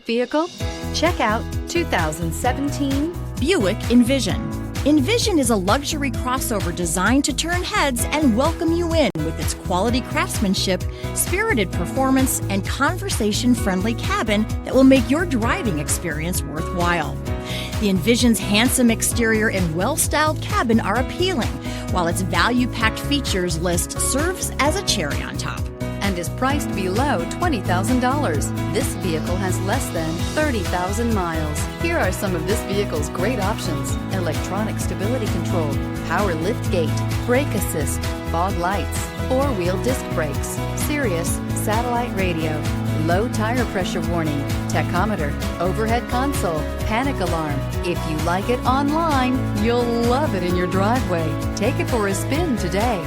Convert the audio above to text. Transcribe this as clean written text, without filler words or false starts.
vehicle? Check out 2017 Buick Envision. Envision is a luxury crossover designed to turn heads and welcome you in with its quality craftsmanship, spirited performance, and conversation-friendly cabin that will make your driving experience worthwhile. The Envision's handsome exterior and well-styled cabin are appealing, while its value-packed features list serves as a cherry on top. and is priced below $20,000. This vehicle has less than 30,000 miles. Here are some of this vehicle's great options: electronic stability control, power lift gate, brake assist, fog lights, four-wheel disc brakes, Sirius satellite radio, low tire pressure warning, tachometer, overhead console, panic alarm. If you like it online, you'll love it in your driveway. Take it for a spin today.